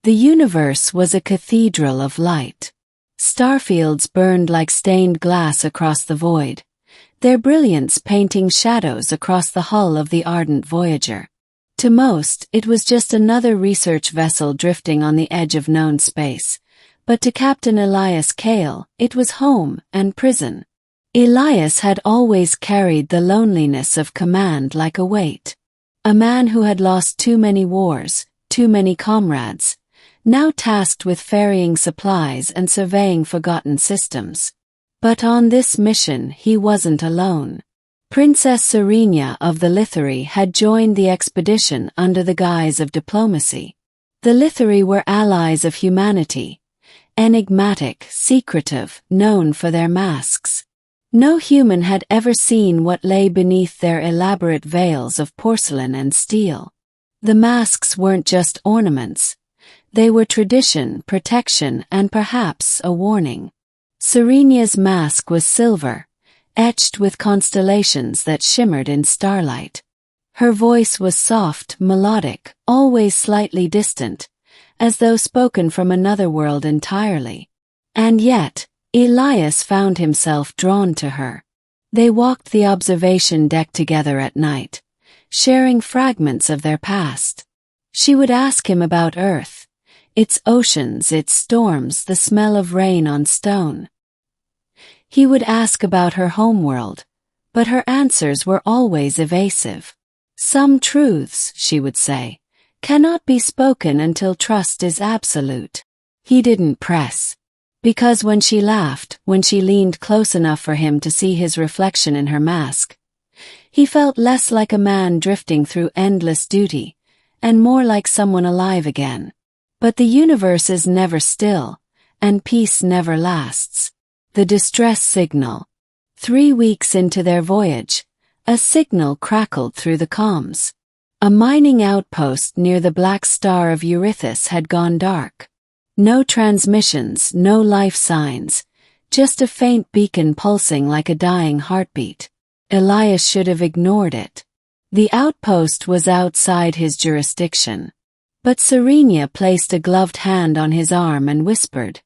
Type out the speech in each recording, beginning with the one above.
The universe was a cathedral of light. Starfields burned like stained glass across the void, their brilliance painting shadows across the hull of the ardent Voyager. To most, it was just another research vessel drifting on the edge of known space, but to Captain Elias Kale, it was home and prison. Elias had always carried the loneliness of command like a weight. A man who had lost too many wars, too many comrades, now tasked with ferrying supplies and surveying forgotten systems. But on this mission he wasn't alone. Princess Serenia of the Lithari had joined the expedition under the guise of diplomacy. The Lithari were allies of humanity, enigmatic, secretive, known for their masks. No human had ever seen what lay beneath their elaborate veils of porcelain and steel. The masks weren't just ornaments. They were tradition, protection, and perhaps a warning. Serenia's mask was silver, etched with constellations that shimmered in starlight. Her voice was soft, melodic, always slightly distant, as though spoken from another world entirely. And yet, Elias found himself drawn to her. They walked the observation deck together at night, sharing fragments of their past. She would ask him about Earth, its oceans, its storms, the smell of rain on stone. He would ask about her homeworld, but her answers were always evasive. Some truths, she would say, cannot be spoken until trust is absolute. He didn't press. Because when she laughed, when she leaned close enough for him to see his reflection in her mask, he felt less like a man drifting through endless duty, and more like someone alive again. But the universe is never still, and peace never lasts. The distress signal. 3 weeks into their voyage, a signal crackled through the comms. A mining outpost near the black star of Eurythus had gone dark. No transmissions, no life signs, just a faint beacon pulsing like a dying heartbeat. Elias should have ignored it. The outpost was outside his jurisdiction. But Serenia placed a gloved hand on his arm and whispered,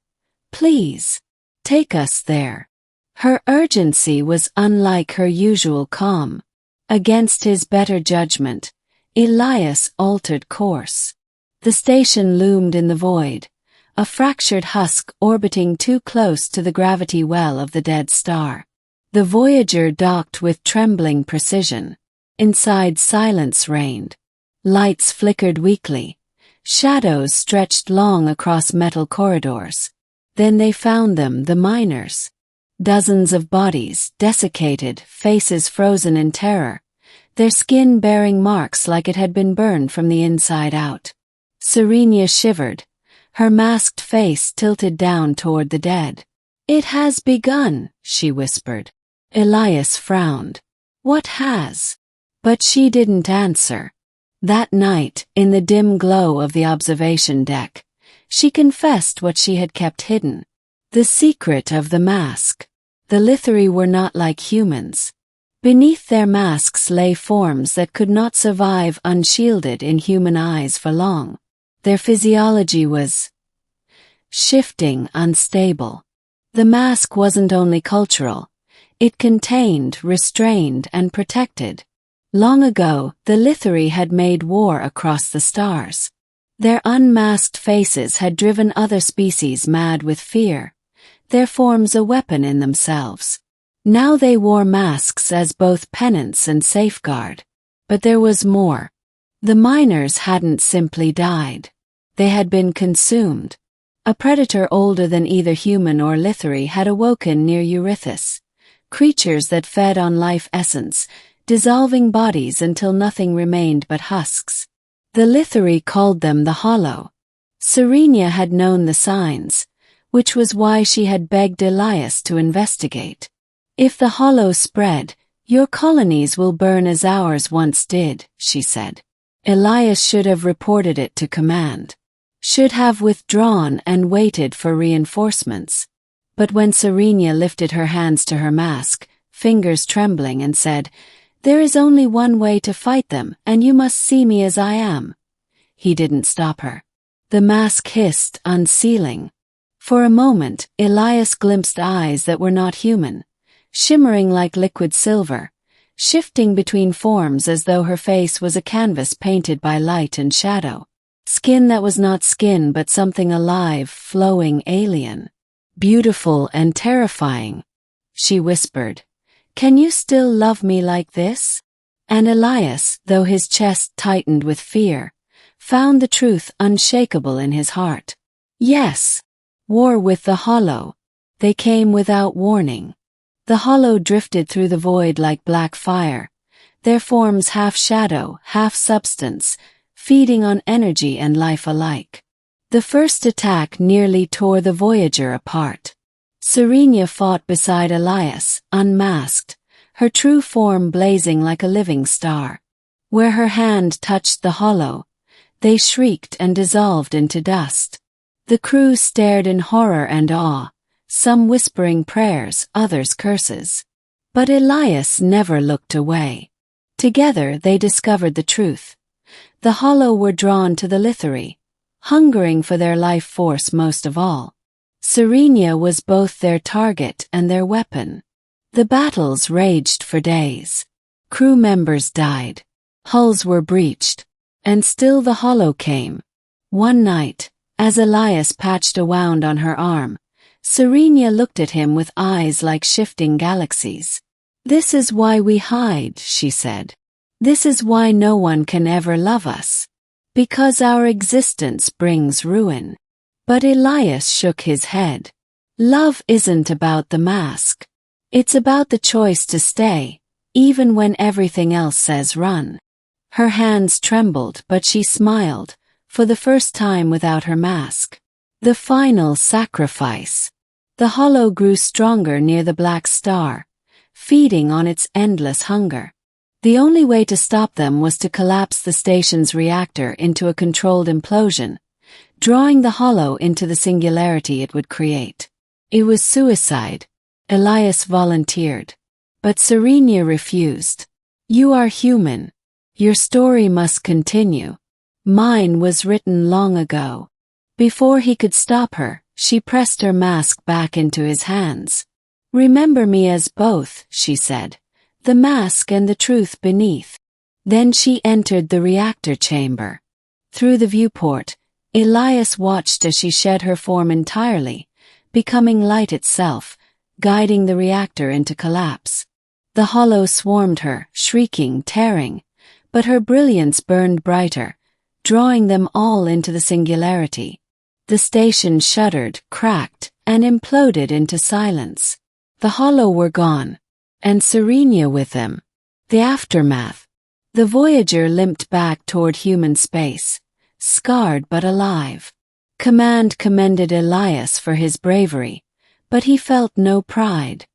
"Please, take us there." Her urgency was unlike her usual calm. Against his better judgment, Elias altered course. The station loomed in the void, a fractured husk orbiting too close to the gravity well of the dead star. The Voyager docked with trembling precision. Inside, silence reigned. Lights flickered weakly. Shadows stretched long across metal corridors. Then they found them, the miners. Dozens of bodies, desiccated, faces frozen in terror, their skin bearing marks like it had been burned from the inside out. Serenia shivered, her masked face tilted down toward the dead. "It has begun," she whispered. Elias frowned. "What has?" But she didn't answer. That night, in the dim glow of the observation deck, she confessed what she had kept hidden. The secret of the mask. The Lithari were not like humans. Beneath their masks lay forms that could not survive unshielded in human eyes for long. Their physiology was shifting, unstable. The mask wasn't only cultural. It contained, restrained, and protected. Long ago, the Lithari had made war across the stars. Their unmasked faces had driven other species mad with fear, their forms a weapon in themselves. Now they wore masks as both penance and safeguard. But there was more. The miners hadn't simply died. They had been consumed. A predator older than either human or Lithari had awoken near Eurythus. Creatures that fed on life essence, dissolving bodies until nothing remained but husks. The Lithari called them the Hollow. Serenia had known the signs, which was why she had begged Elias to investigate. "If the Hollow spread, your colonies will burn as ours once did," she said. Elias should have reported it to command. Should have withdrawn and waited for reinforcements. But when Serenia lifted her hands to her mask, fingers trembling, and said, "There is only one way to fight them, and you must see me as I am," he didn't stop her. The mask hissed, unsealing. For a moment, Elias glimpsed eyes that were not human, shimmering like liquid silver, shifting between forms as though her face was a canvas painted by light and shadow. Skin that was not skin but something alive, flowing, alien. Beautiful and terrifying. She whispered, "Can you still love me like this?" And Elias, though his chest tightened with fear, found the truth unshakable in his heart. Yes. War with the hollow. They came without warning. The hollow drifted through the void like black fire, their forms half shadow, half substance, feeding on energy and life alike. The first attack nearly tore the Voyager apart. Serenia fought beside Elias, unmasked, her true form blazing like a living star. Where her hand touched the hollow, they shrieked and dissolved into dust. The crew stared in horror and awe, some whispering prayers, others curses. But Elias never looked away. Together they discovered the truth. The hollow were drawn to the Lithari, hungering for their life force most of all. Serenia was both their target and their weapon. The battles raged for days. Crew members died. Hulls were breached. And still the hollow came. One night, as Elias patched a wound on her arm, Serenia looked at him with eyes like shifting galaxies. "This is why we hide," she said. "This is why no one can ever love us. Because our existence brings ruin." But Elias shook his head. "Love isn't about the mask. It's about the choice to stay, even when everything else says run." Her hands trembled, but she smiled, for the first time without her mask. The final sacrifice. The hollow grew stronger near the black star, feeding on its endless hunger. The only way to stop them was to collapse the station's reactor into a controlled implosion, drawing the hollow into the singularity it would create. It was suicide, Elias volunteered. But Serenia refused. "You are human. Your story must continue. Mine was written long ago." Before he could stop her, she pressed her mask back into his hands. "Remember me as both," she said, "the mask and the truth beneath." Then she entered the reactor chamber. Through the viewport, Elias watched as she shed her form entirely, becoming light itself, guiding the reactor into collapse. The hollow swarmed her, shrieking, tearing, but her brilliance burned brighter, drawing them all into the singularity. The station shuddered, cracked, and imploded into silence. The hollow were gone, and Serenia with them. The aftermath. The Voyager limped back toward human space, scarred but alive. Command commended Elias for his bravery, but he felt no pride.